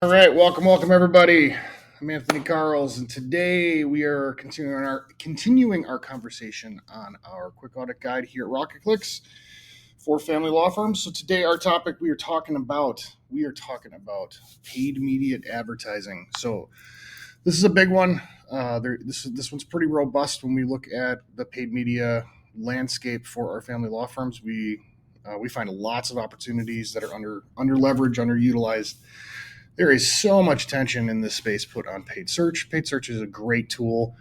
All right, welcome everybody. I'm Anthony Karls, and today we are continuing our conversation on our quick audit guide here at Rocket Clicks for family law firms. So today our topic we are talking about paid media advertising. So this is a big one. This one's pretty robust when we look at the paid media landscape for our family law firms. We find lots of opportunities that are under leveraged, underutilized. There is so much tension in this space put on paid search. Paid search is a great tool,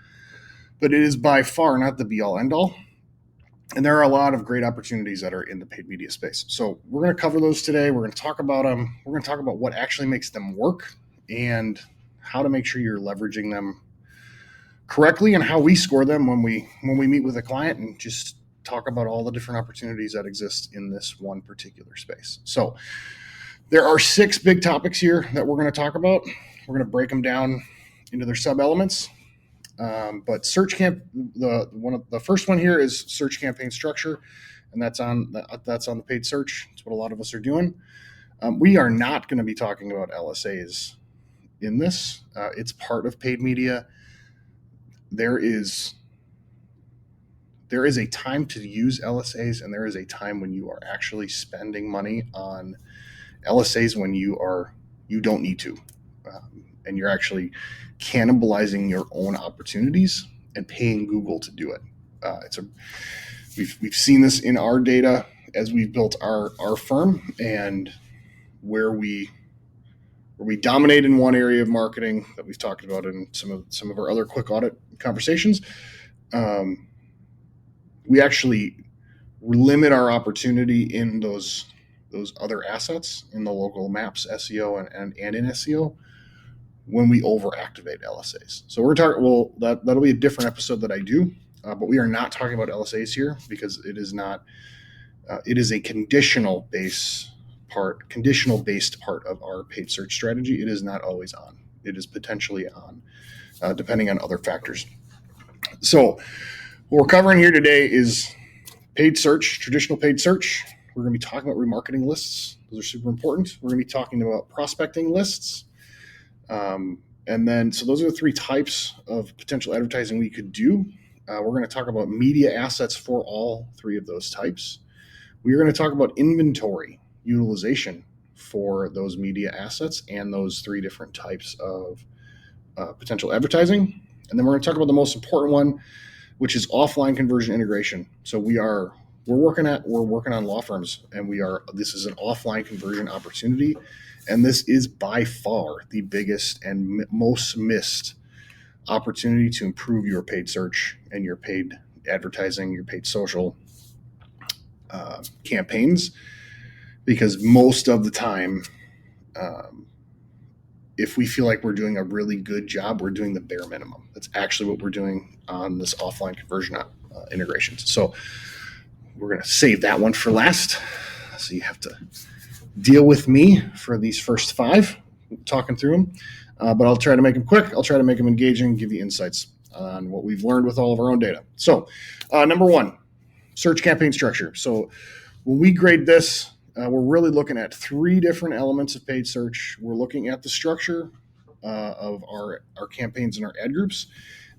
but it is by far not the be all end all. And there are a lot of great opportunities that are in the paid media space. So we're going to cover those today. We're going to talk about them. We're going to talk about what actually makes them work and how to make sure you're leveraging them correctly and how we score them when we meet with a client, and just talk about all the different opportunities that exist in this one particular space. So there are 6 big topics here that we're going to talk about. We're going to break them down into their sub elements. But the first one here is search campaign structure, and that's on the paid search. It's what a lot of us are doing. We are not going to be talking about LSAs in this. It's part of paid media. There is a time to use LSAs, and there is a time when you are actually spending money on LSAs when you don't need to, and you're actually cannibalizing your own opportunities and paying Google to do it. We've seen this in our data as we've built our firm, and where we dominate in one area of marketing that we've talked about in some of our other quick audit conversations. We actually limit our opportunity in those other assets in the local maps SEO and in SEO when we overactivate LSAs. So we're talking. Well, that'll be a different episode that I do, but we are not talking about LSAs here because it is not. It is a conditional based part of our paid search strategy. It is not always on. It is potentially on, depending on other factors. So what we're covering here today is paid search, traditional paid search. We're going to be talking about remarketing lists. Those are super important. We're going to be talking about prospecting lists. And then, so those are the 3 types of potential advertising we could do. We're going to talk about media assets for all 3 of those types. We're going to talk about inventory utilization for those media assets and those 3 different types of potential advertising. And then we're going to talk about the most important one, which is offline conversion integration. So we're working on law firms, and this is an offline conversion opportunity, and this is by far the biggest and most missed opportunity to improve your paid search and your paid advertising, your paid social campaigns, because most of the time, if we feel like we're doing a really good job, we're doing the bare minimum. That's actually what we're doing on this offline conversion integrations. So we're going to save that one for last. So you have to deal with me for these first 5, talking through them. But I'll try to make them quick. I'll try to make them engaging, give you insights on what we've learned with all of our own data. So number 1, search campaign structure. So when we grade this, we're really looking at 3 different elements of paid search. We're looking at the structure of our campaigns and our ad groups.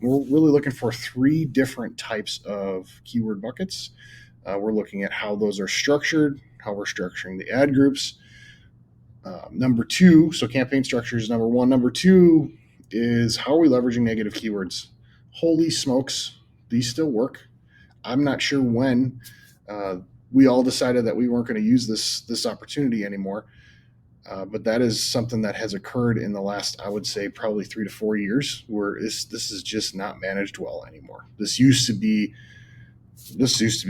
And we're really looking for 3 different types of keyword buckets. We're looking at how those are structured, how we're structuring the ad groups. Number 2, so campaign structure is number 1. Number 2 is how are we leveraging negative keywords? Holy smokes, these still work. I'm not sure when we all decided that we weren't going to use this opportunity anymore. But that is something that has occurred in the last, I would say, probably 3 to 4 years, where this is just not managed well anymore. This used to be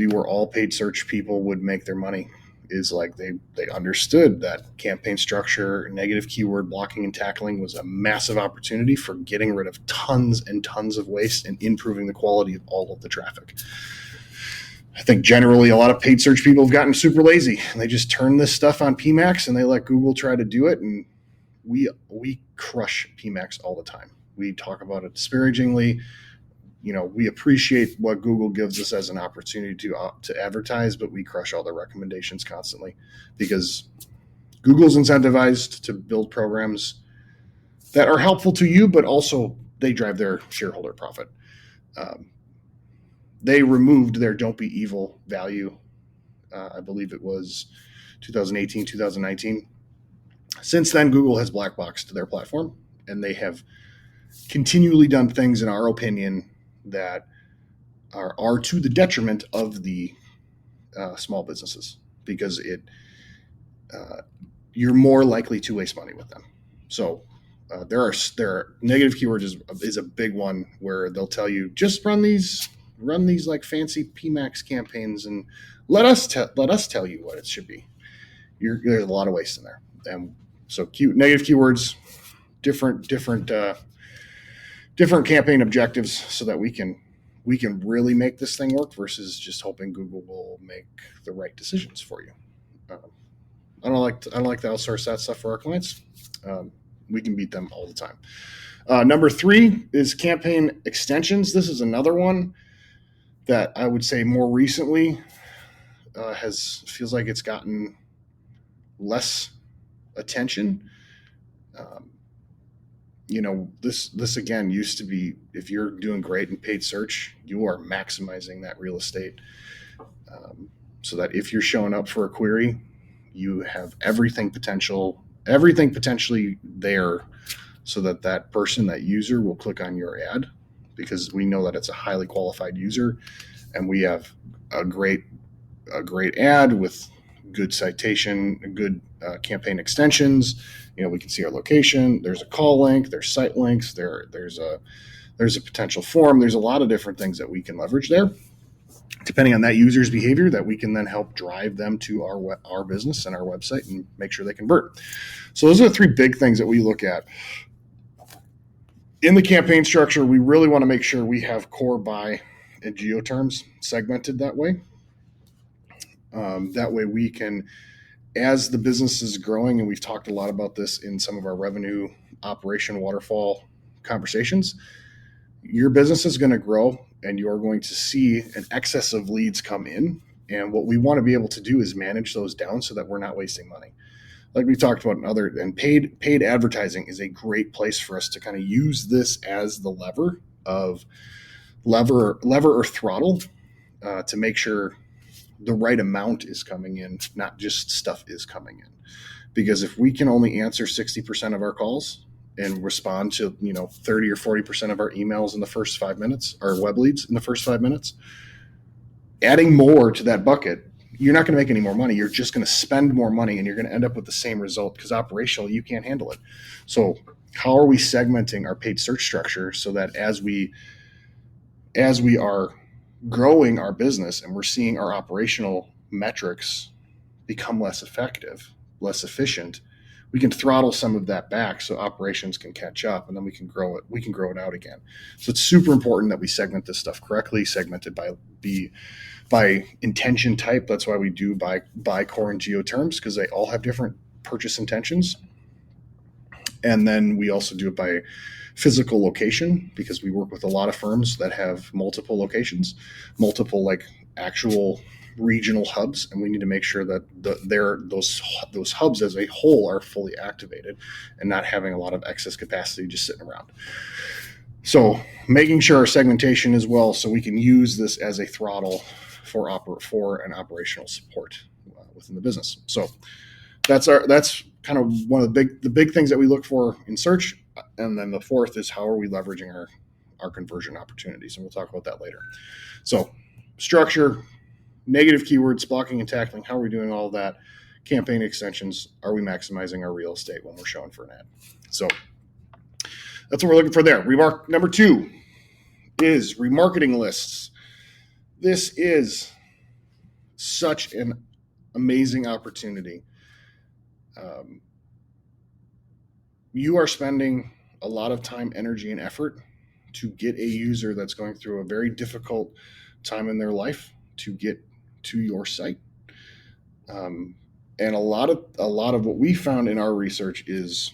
where all paid search people would make their money. Is like they understood that campaign structure, negative keyword blocking and tackling was a massive opportunity for getting rid of tons and tons of waste and improving the quality of all of the traffic. I think generally a lot of paid search people have gotten super lazy, and they just turn this stuff on PMAX and they let Google try to do it. And we crush PMAX all the time. We talk about it disparagingly. We appreciate what Google gives us as an opportunity to advertise, but we crush all their recommendations constantly because Google's incentivized to build programs that are helpful to you, but also they drive their shareholder profit. Um, they removed their "Don't Be Evil" value. I believe it was 2018, 2019. Since then, Google has black boxed their platform, and they have continually done things, in our opinion, that are to the detriment of the small businesses, because uh, you're more likely to waste money with them. So there are negative keywords is a big one, where they'll tell you, just run these like fancy PMAX campaigns, and let us tell you what it should be. There's a lot of waste in there, and so negative keywords, different campaign objectives, so that we can really make this thing work, versus just hoping Google will make the right decisions for you. Um, I don't like to outsource that stuff for our clients. Um, we can beat them all the time. Number 3 is campaign extensions. This is another one that I would say more recently has feels like it's gotten less attention. Um, this again used to be, if you're doing great in paid search, you are maximizing that real estate, so that if you're showing up for a query, you have everything potentially there, so that person, that user, will click on your ad, because we know that it's a highly qualified user, and we have a great ad with good citation, good campaign extensions. We can see our location. There's a call link. There's site links. There's a potential form. There's a lot of different things that we can leverage there, depending on that user's behavior, that we can then help drive them to our business and our website, and make sure they convert. So those are the 3 big things that we look at in the campaign structure. We really want to make sure we have core, buy, and geo terms segmented that way. That way we can, as the business is growing, and we've talked a lot about this in some of our revenue operation waterfall conversations, your business is going to grow, and you're going to see an excess of leads come in. And what we want to be able to do is manage those down, so that we're not wasting money. Like we talked about and paid advertising is a great place for us to kind of use this as the lever or throttle, to make sure the right amount is coming in, not just stuff is coming in. Because if we can only answer 60% of our calls and respond to 30 or 40% of our emails in the first 5 minutes, or web leads in the first 5 minutes, adding more to that bucket, you're not going to make any more money. You're just going to spend more money, and you're going to end up with the same result, because operationally you can't handle it. So how are we segmenting our paid search structure, so that as we are growing our business and we're seeing our operational metrics become less effective, less efficient, we can throttle some of that back, so operations can catch up, and then we can grow it out again. So it's super important that we segment this stuff correctly, segmented by intention type. That's why we do buy, core, and geo terms, because they all have different purchase intentions. And then we also do it by physical location, because we work with a lot of firms that have multiple locations, multiple like actual regional hubs, and we need to make sure that those hubs as a whole are fully activated, and not having a lot of excess capacity just sitting around. So making sure our segmentation is well, so we can use this as a throttle for an operational support within the business. So that's kind of one of the big things that we look for in search. And then the 4th is, how are we leveraging our conversion opportunities, and we'll talk about that later. So structure, negative keywords, blocking and tackling, how are we doing all of that? Campaign extensions, are we maximizing our real estate when we're showing for an ad? So that's what we're looking for there. Number 2 is remarketing lists. This is such an amazing opportunity. You are spending a lot of time, energy, and effort to get a user that's going through a very difficult time in their life to get to your site. And a lot of what we found in our research is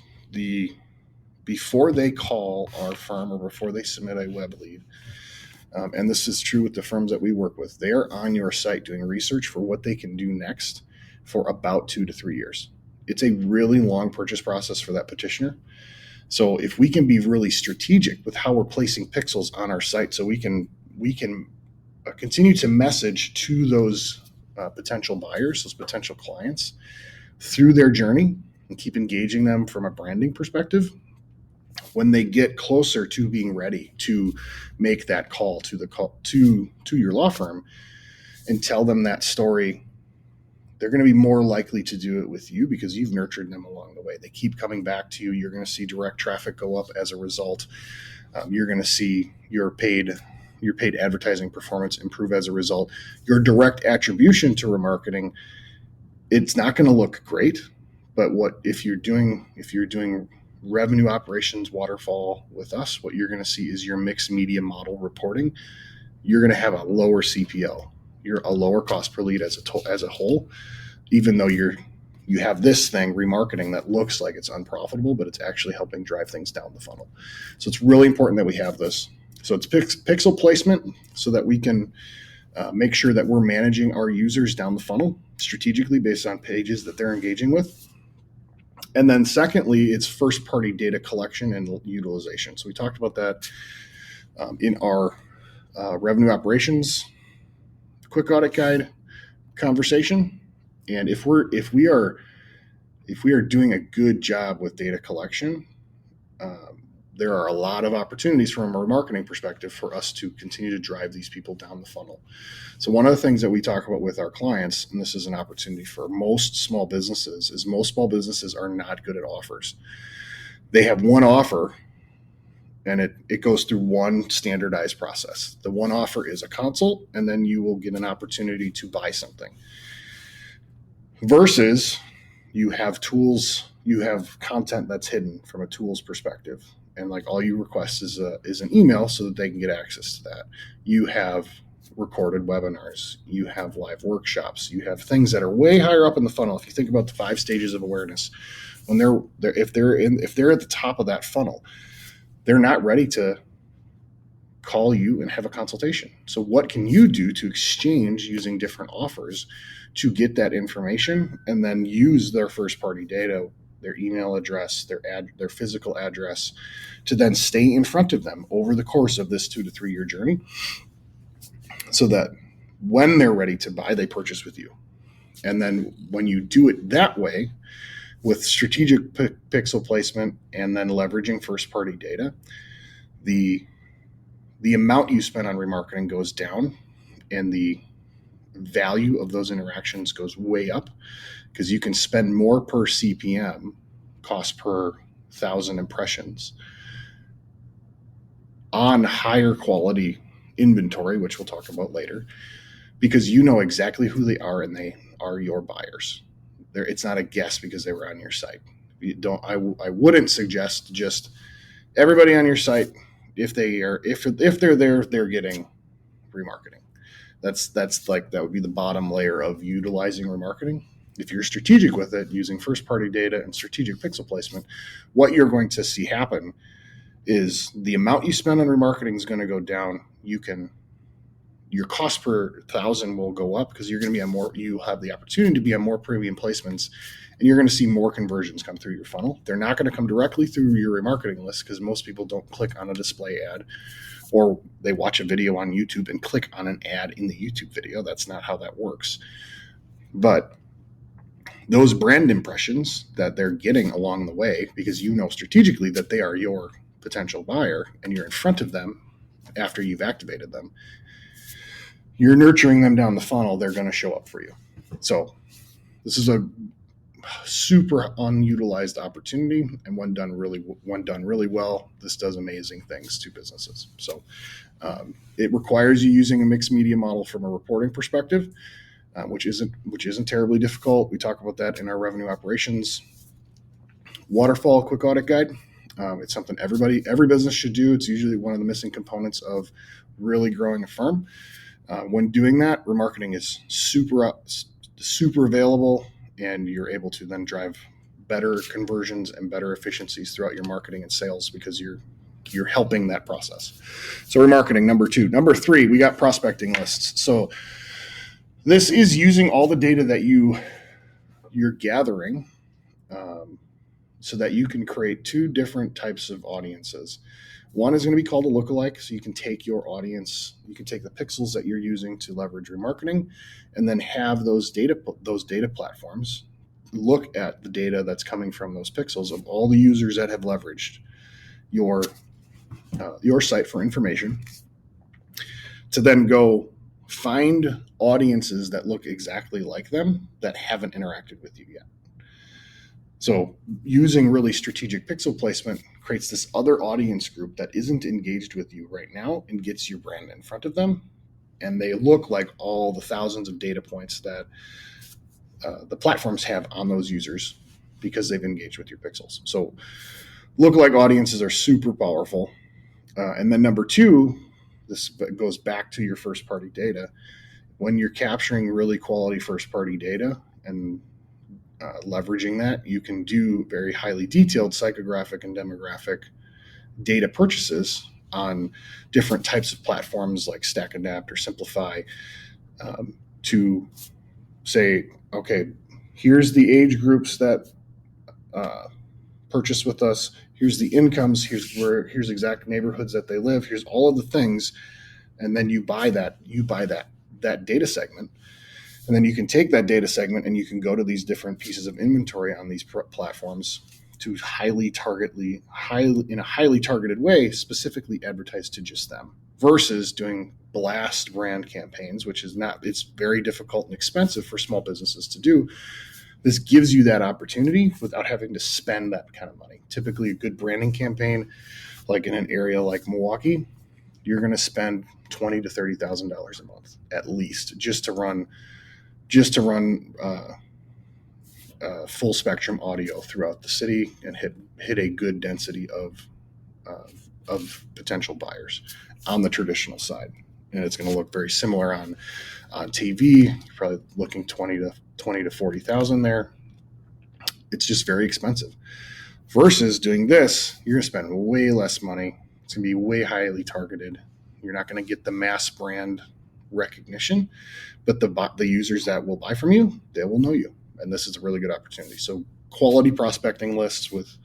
before they call our firm, or before they submit a web lead, and this is true with the firms that we work with, they are on your site doing research for what they can do next for about 2 to 3 years. It's a really long purchase process for that petitioner. So if we can be really strategic with how we're placing pixels on our site, so we can continue to message to those potential buyers, those potential clients through their journey, and keep engaging them from a branding perspective. When they get closer to being ready to make that call to your law firm and tell them that story, they're going to be more likely to do it with you because you've nurtured them along the way. They keep coming back to you. You're going to see direct traffic go up as a result. You're going to see your paid advertising performance improve as a result. Your direct attribution to remarketing, it's not going to look great, but if you're doing revenue operations waterfall with us, what you're going to see is your mixed media model reporting. You're going to have a lower CPL. You're a lower cost per lead as a whole, even though you have this thing, remarketing, that looks like it's unprofitable, but it's actually helping drive things down the funnel. So it's really important that we have this. So it's pixel placement so that we can make sure that we're managing our users down the funnel strategically based on pages that they're engaging with. And then secondly, it's first-party data collection and utilization. So we talked about that in our revenue operations quick audit guide conversation. And if we are doing a good job with data collection, there are a lot of opportunities from a remarketing perspective for us to continue to drive these people down the funnel. So one of the things that we talk about with our clients, and this is an opportunity for most small businesses, is most small businesses are not good at offers. They have one offer and it goes through one standardized process. The one offer is a consult, and then you will get an opportunity to buy something. Versus you have tools, you have content that's hidden from a tools perspective. And like all you request is an email so that they can get access to that. You have recorded webinars, you have live workshops, you have things that are way higher up in the funnel. If you think about the 5 stages of awareness, when if they're at the top of that funnel, they're not ready to call you and have a consultation. So what can you do to exchange using different offers to get that information and then use their first party data, their email address, their physical address, to then stay in front of them over the course of this 2 to 3 year journey, so that when they're ready to buy, they purchase with you. And then when you do it that way, with strategic pixel placement and then leveraging first party data, the amount you spend on remarketing goes down, and the value of those interactions goes way up, because you can spend more per CPM, cost per 1,000 impressions, on higher quality inventory, which we'll talk about later, because you know exactly who they are and they are your buyers. It's not a guess because they were on your site. I wouldn't suggest just everybody on your site, if they're there, they're getting remarketing. That would be the bottom layer of utilizing remarketing. If you're strategic with it, using first party data and strategic pixel placement, what you're going to see happen is the amount you spend on remarketing is going to go down. Your cost per 1,000 will go up because you're going to be you have the opportunity to be on more premium placements, and you're going to see more conversions come through your funnel. They're not going to come directly through your remarketing list, because most people don't click on a display ad, or they watch a video on YouTube and click on an ad in the YouTube video. That's not how that works. But those brand impressions that they're getting along the way, because you know strategically that they are your potential buyer and you're in front of them after you've activated them, you're nurturing them down the funnel, they're going to show up for you. So this is a super unutilized opportunity, and when done really well, this does amazing things to businesses. So it requires you using a mixed media model from a reporting perspective, which isn't terribly difficult. We talk about that in our revenue operations waterfall quick audit guide. It's something every business should do. It's usually one of the missing components of really growing a firm. When doing that, remarketing is super available, and you're able to then drive better conversions and better efficiencies throughout your marketing and sales, because you're helping that process. So remarketing, number 2. Number 3, we got prospecting lists. So this is using all the data that you're gathering. so that you can create two different types of audiences. One is going to be called a lookalike. So you can take your audience, you can take the pixels that you're using to leverage remarketing, and then have those data platforms look at the data that's coming from those pixels of all the users that have leveraged your site for information, to then go find audiences that look exactly like them that haven't interacted with you yet. So using really strategic pixel placement creates this other audience group that isn't engaged with you right now and gets your brand in front of them. And they look like all the thousands of data points that the platforms have on those users because they've engaged with your pixels. So lookalike audiences are super powerful. And then number two, this goes back to your first party data. When you're capturing really quality first party data and leveraging that, you can do very highly detailed psychographic and demographic data purchases on different types of platforms like Stack Adapt or Simplify, to say, okay, here's the age groups that purchase with us. Here's the incomes. Here's exact neighborhoods that they live. Here's all of the things, and then you buy that data segment. And then you can take that data segment and you can go to these different pieces of inventory on these platforms to in a highly targeted way, specifically advertise to just them, versus doing blast brand campaigns, which is it's very difficult and expensive for small businesses to do. This gives you that opportunity without having to spend that kind of money. Typically, a good branding campaign, like in an area like Milwaukee, you're going to spend $20,000 to $30,000 a month at least just to run full spectrum audio throughout the city and hit a good density of potential buyers on the traditional side. And it's going to look very similar on TV. You're probably looking 20 to 40,000 there. It's just very expensive. Versus doing this, you're going to spend way less money. It's going to be way highly targeted. You're not going to get the mass brand recognition, but the users that will buy from you, they will know you. And this is a really good opportunity. So quality prospecting lists with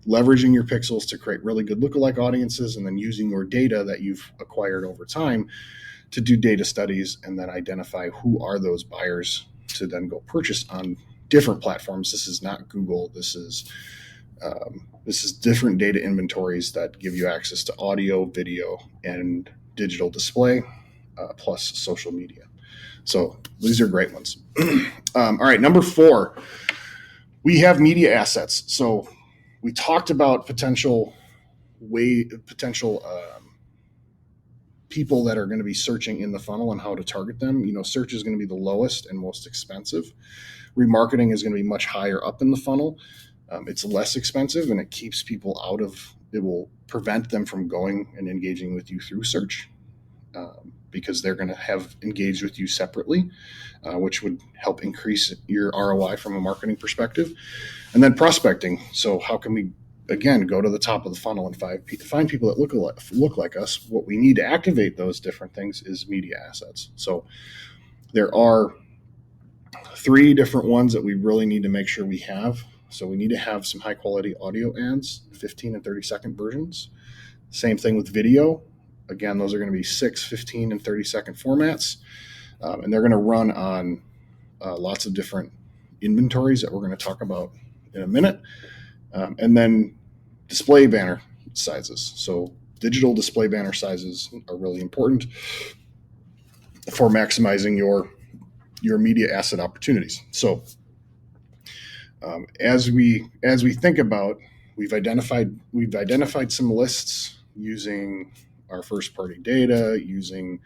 leveraging your pixels to create really good lookalike audiences, and then using your data that you've acquired over time to do data studies and then identify who are those buyers to then go purchase on different platforms. This is not Google. This is different data inventories that give you access to audio, video, and digital display, plus social media. So these are great ones. All right, number 4, we have media assets. So we talked about potential people that are going to be searching in the funnel and how to target them. Search is going to be the lowest and most expensive. Remarketing is going to be much higher up in the funnel. It's less expensive, and it keeps people it will prevent them from going and engaging with you through search, because they're going to have engaged with you separately, which would help increase your ROI from a marketing perspective. And then prospecting. So how can we, again, go to the top of the funnel and find people that look like us? What we need to activate those different things is media assets. So there are 3 different ones that we really need to make sure we have. So we need to have some high quality audio ads, 15 and 30-second versions. Same thing with video. Again, those are going to be 6, 15, and 30-second formats. And they're going to run on lots of different inventories that we're going to talk about in a minute. And then display banner sizes. So digital display banner sizes are really important for maximizing your media asset opportunities. So as we think about, we've identified some lists using our first party data, using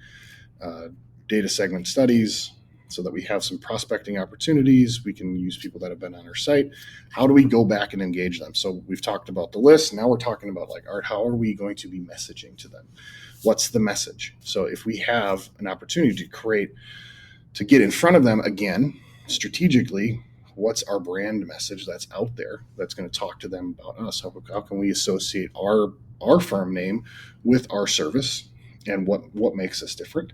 data segment studies, so that we have some prospecting opportunities. We can use people that have been on our site. How do we go back and engage them? So we've talked about the list. Now we're talking about how are we going to be messaging to them? What's the message? So if we have an opportunity to get in front of them again, strategically, what's our brand message that's out there that's going to talk to them about us? How can we associate our firm name with our service, and what makes us different?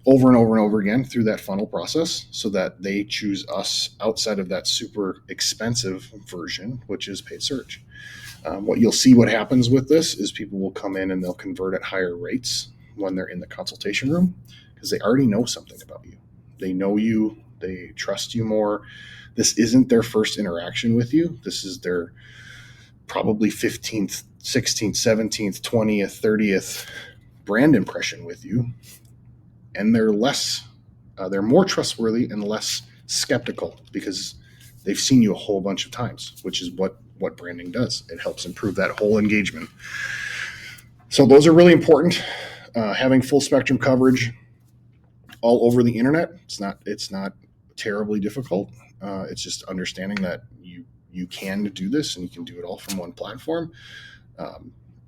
over and over and over again through that funnel process so that they choose us outside of that super expensive version, which is paid search. What you'll see what happens with this is people will come in and they'll convert at higher rates when they're in the consultation room because they already know something about you. They know you, they trust you more. This isn't their first interaction with you. This is their probably 15th, 16th, 17th, 20th, 30th brand impression with you. And they're more trustworthy and less skeptical because they've seen you a whole bunch of times, which is what branding does. It helps improve that whole engagement. So those are really important. Having full spectrum coverage all over the internet. It's not terribly difficult. It's just understanding that you can do this and you can do it all from one platform,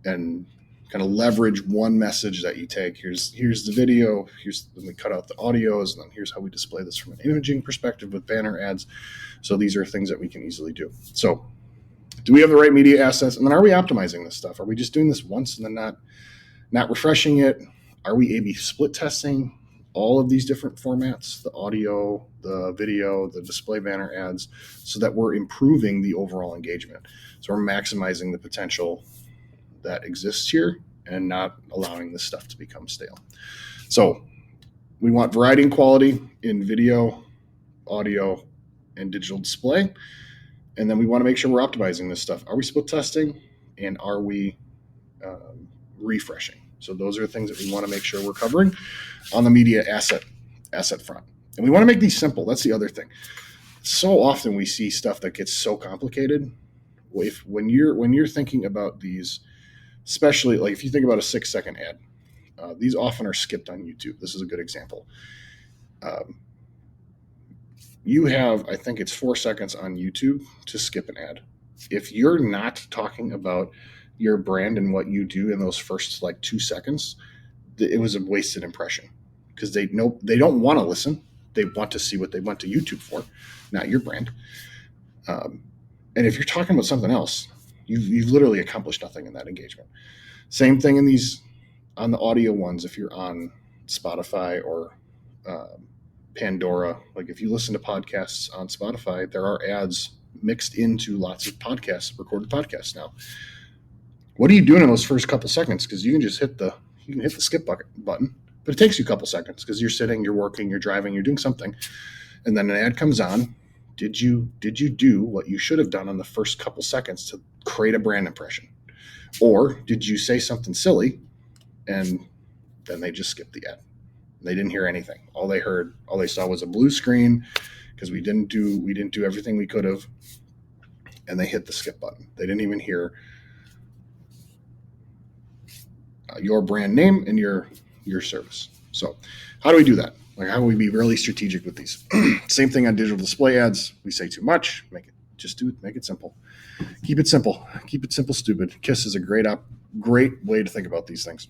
and kind of leverage one message that you take. Here's the video. Then we cut out the audios, and then here's how we display this from an imaging perspective with banner ads. So these are things that we can easily do. So do we have the right media assets? And then are we optimizing this stuff? Are we just doing this once and then not refreshing it? Are we A/B split testing all of these different formats, the audio, the video, the display banner ads, so that we're improving the overall engagement? So we're maximizing the potential that exists here and not allowing this stuff to become stale. So we want variety and quality in video, audio, and digital display. And then we want to make sure we're optimizing this stuff. Are we split testing, and are we refreshing? So those are things that we want to make sure we're covering on the media asset front. And we want to make these simple. That's the other thing. So often we see stuff that gets so complicated. When you're thinking about these, especially like if you think about a 6-second ad, these often are skipped on YouTube. This is a good example. You have, I think it's 4 seconds on YouTube to skip an ad. If you're not talking about your brand and what you do in those first like 2 seconds, it was a wasted impression because they don't want to listen. They want to see what they went to YouTube for, not your brand. And if you're talking about something else, you've literally accomplished nothing in that engagement. Same thing on the audio ones. If you're on Spotify or Pandora, like if you listen to podcasts on Spotify, there are ads mixed into lots of recorded podcasts now. What are you doing in those first couple seconds? Because you can just hit the skip button, but it takes you a couple seconds because you're sitting, you're working, you're driving, you're doing something, and then an ad comes on. Did you do what you should have done on the first couple seconds to create a brand impression, or did you say something silly, and then they just skipped the ad? They didn't hear anything. All they saw was a blue screen because we didn't do everything we could have, and they hit the skip button. They didn't even hear your brand name and your service. So how do we do that? Like, how do we be really strategic with these? Same thing on digital display ads. We say too much. Make it simple. Keep it simple. Keep it simple, stupid. KISS is a great way to think about these things.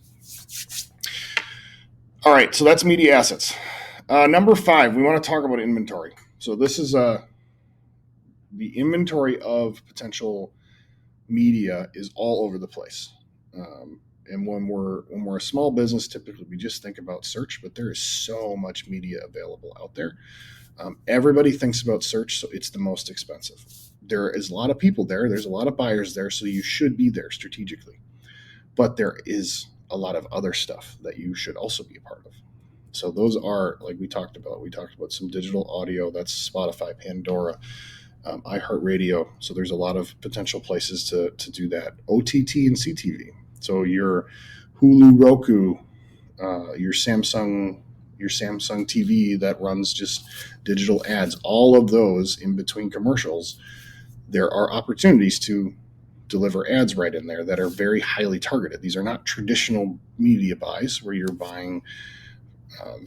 All right, so that's media assets. Number 5, we want to talk about inventory. So this is the inventory of potential media is all over the place. And when we're a small business, typically we just think about search, but there is so much media available out there. Everybody thinks about search, so it's the most expensive. There is a lot of people there. There's a lot of buyers there, so you should be there strategically. But there is a lot of other stuff that you should also be a part of. So those are, like we talked about some digital audio. That's Spotify, Pandora, iHeartRadio. So there's a lot of potential places to do that. OTT and CTV. So your Hulu, Roku, your Samsung TV that runs just digital ads, all of those in between commercials, there are opportunities to deliver ads right in there that are very highly targeted. These are not traditional media buys where you're buying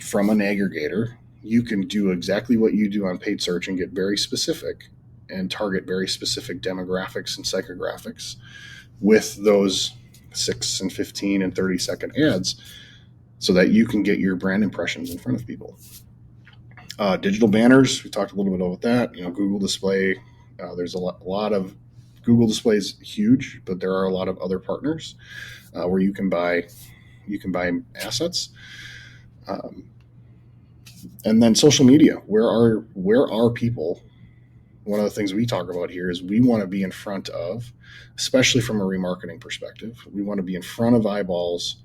from an aggregator. You can do exactly what you do on paid search and get very specific and target very specific demographics and psychographics with those 6 and 15 and 30-second ads so that you can get your brand impressions in front of people. Digital banners, we talked a little bit about that. Google Display. There's a lot of Google Display is huge, but there are a lot of other partners where you can buy assets. And then social media. Where are people? One of the things we talk about here is we want to be in front of, especially from a remarketing perspective, we want to be in front of eyeballs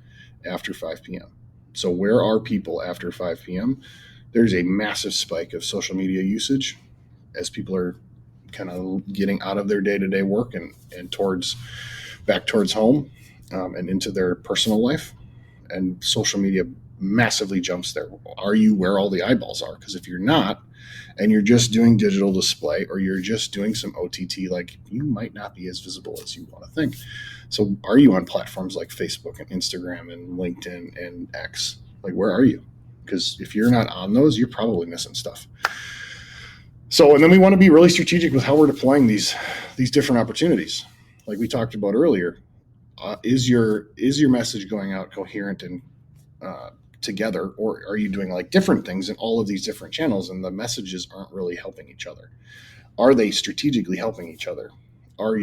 after 5 p.m. So where are people after 5 p.m.? There's a massive spike of social media usage as people are kind of getting out of their day-to-day work and towards back towards home, and into their personal life. And social media massively jumps there. Are you where all the eyeballs are? Because if you're not, and you're just doing digital display, or you're just doing some OTT, like, you might not be as visible as you want to think. So are you on platforms like Facebook and Instagram and LinkedIn and X? Like, where are you? Because if you're not on those, you're probably missing stuff. So, and then we want to be really strategic with how we're deploying these different opportunities. Like we talked about earlier, is your message going out coherent and together, or are you doing like different things in all of these different channels and the messages aren't really helping each other? Are they strategically helping each other? Do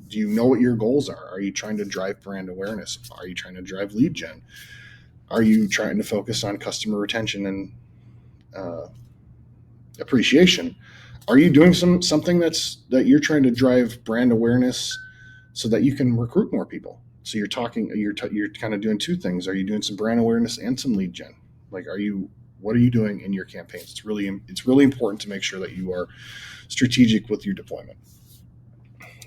you know what your goals are? Are you trying to drive brand awareness? Are you trying to drive lead gen? Are you trying to focus on customer retention and appreciation? Are you doing something that you're trying to drive brand awareness so that you can recruit more people? So you're kind of doing two things. Are you doing some brand awareness and some lead gen? Like, what are you doing in your campaigns? It's really important to make sure that you are strategic with your deployment.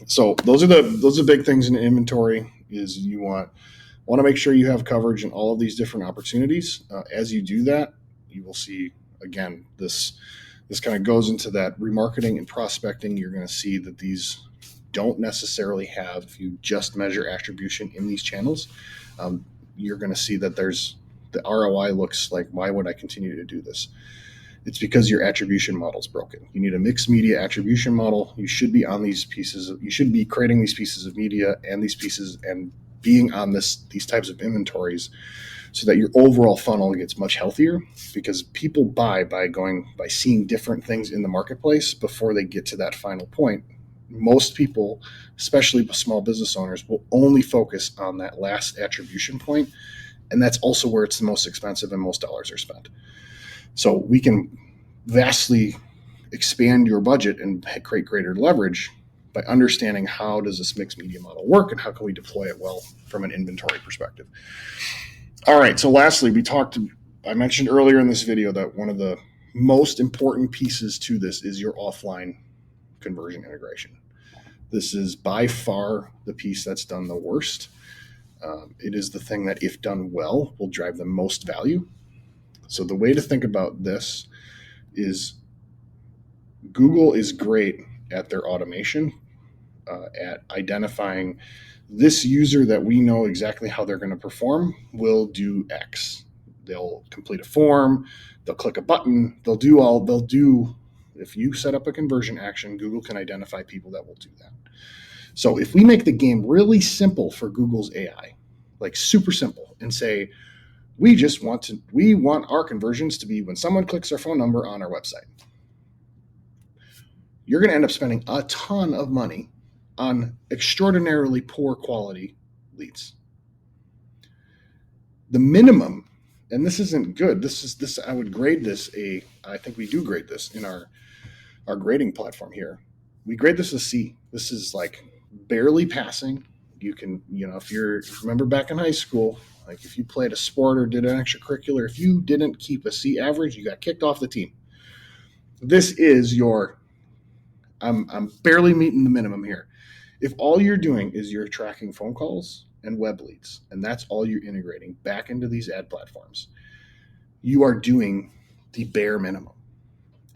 So those are the big things in inventory. Is you want to make sure you have coverage in all of these different opportunities. As you do that, you will see, again, this kind of goes into that remarketing and prospecting. You're going to see that these don't necessarily have, if you just measure attribution in these channels, you're going to see that the ROI looks like, why would I continue to do this? It's because your attribution model is broken. You need a mixed media attribution model. You should be on these pieces. You should be creating these pieces of media and these pieces and being on these types of inventories, so that your overall funnel gets much healthier, because people buy by seeing different things in the marketplace before they get to that final point. Most people, especially small business owners, will only focus on that last attribution point. And that's also where it's the most expensive and most dollars are spent. So we can vastly expand your budget and create greater leverage by understanding how does this mixed media model work and how can we deploy it well from an inventory perspective. All right. So lastly, I mentioned earlier in this video that one of the most important pieces to this is your offline conversion integration. This is by far the piece that's done the worst. It is the thing that, if done well, will drive the most value. So the way to think about this is Google is great at their automation, at identifying this user that we know exactly how they're going to perform will do X. They'll complete a form, they'll click a button, if you set up a conversion action, Google can identify people that will do that. So if we make the game really simple for Google's AI, like super simple, and say, we want our conversions to be when someone clicks our phone number on our website, you're going to end up spending a ton of money on extraordinarily poor quality leads. The minimum, and this isn't good. I would grade this I think we do grade this in our grading platform here. We grade this a C. This is like barely passing. You can, if you remember back in high school, like if you played a sport or did an extracurricular, if you didn't keep a C average, you got kicked off the team. This is I'm barely meeting the minimum here. If all you're doing is you're tracking phone calls and web leads, and that's all you're integrating back into these ad platforms, you are doing the bare minimum.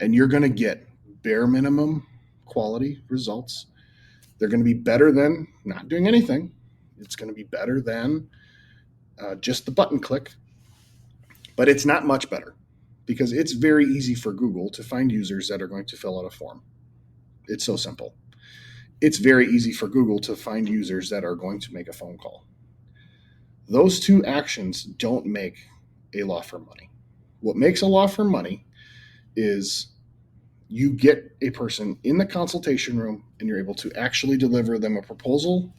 And you're going to get bare minimum quality results. They're going to be better than not doing anything. It's going to be better than just the button click, but it's not much better, because it's very easy for Google to find users that are going to fill out a form. It's so simple. It's very easy for Google to find users that are going to make a phone call. Those two actions don't make a law firm money. What makes a law firm money is you get a person in the consultation room and you're able to actually deliver them a proposal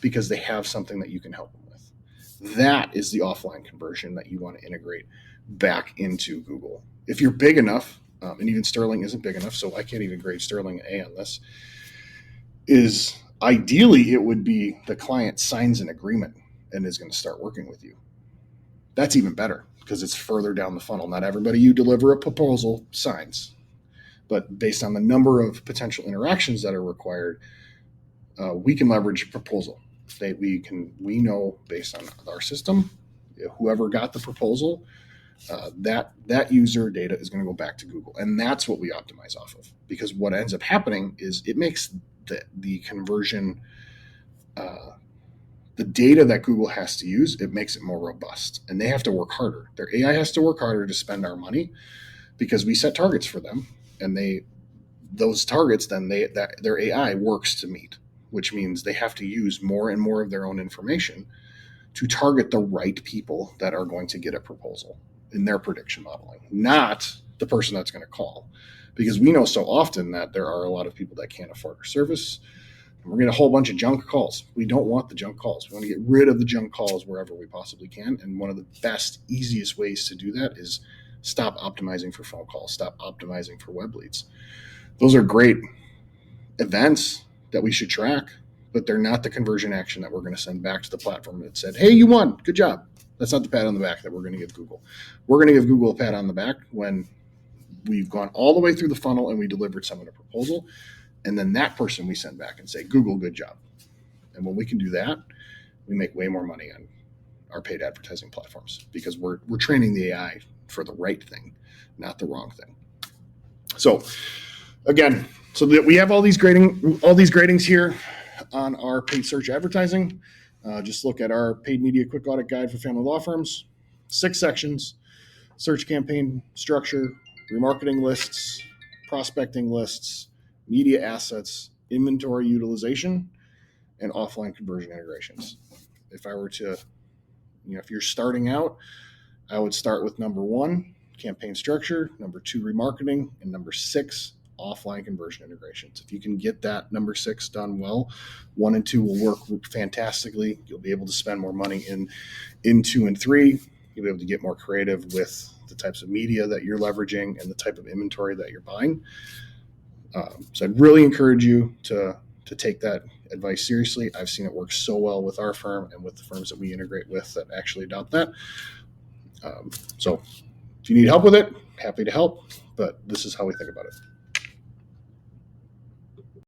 because they have something that you can help them with. That is the offline conversion that you want to integrate back into Google. If you're big enough, and even Sterling isn't big enough, so I can't even grade Sterling an A on this, is ideally it would be the client signs an agreement and is going to start working with you. That's even better because it's further down the funnel. Not everybody you deliver a proposal signs, but based on the number of potential interactions that are required, we can leverage a proposal. We know based on our system, whoever got the proposal, that user data is going to go back to Google, and that's what we optimize off of. Because what ends up happening is it makes the conversion, the data that Google has to use, it makes it more robust, and they have to work harder. Their AI has to work harder to spend our money because we set targets for them, and those targets then their AI works to meet, which means they have to use more and more of their own information to target the right people that are going to get a proposal in their prediction modeling, not the person that's going to call. Because we know so often that there are a lot of people that can't afford our service. And we're getting a whole bunch of junk calls. We don't want the junk calls. We want to get rid of the junk calls wherever we possibly can. And one of the best, easiest ways to do that is stop optimizing for phone calls, stop optimizing for web leads. Those are great events that we should track, but they're not the conversion action that we're going to send back to the platform that said, hey, you won, good job. That's not the pat on the back that we're going to give Google. We're going to give Google a pat on the back when we've gone all the way through the funnel and we delivered someone a proposal, and then that person we send back and say, Google, good job. And when we can do that, we make way more money on our paid advertising platforms because we're training the AI for the right thing, not the wrong thing. So again, so that we have all these gradings here on our paid search advertising. Just look at our paid media quick audit guide for family law firms. 6 sections: search campaign structure, remarketing lists, prospecting lists, media assets, inventory utilization, and offline conversion integrations. If I were to, if you're starting out, I would start with number 1, campaign structure, number 2, remarketing, and number 6, offline conversion integrations. If you can get that number 6 done well, 1 and 2 will work fantastically. You'll be able to spend more money in 2 and 3. You'll be able to get more creative with the types of media that you're leveraging and the type of inventory that you're buying. So I'd really encourage you to take that advice seriously. I've seen it work so well with our firm and with the firms that we integrate with that actually adopt that. So if you need help with it, happy to help, but this is how we think about it.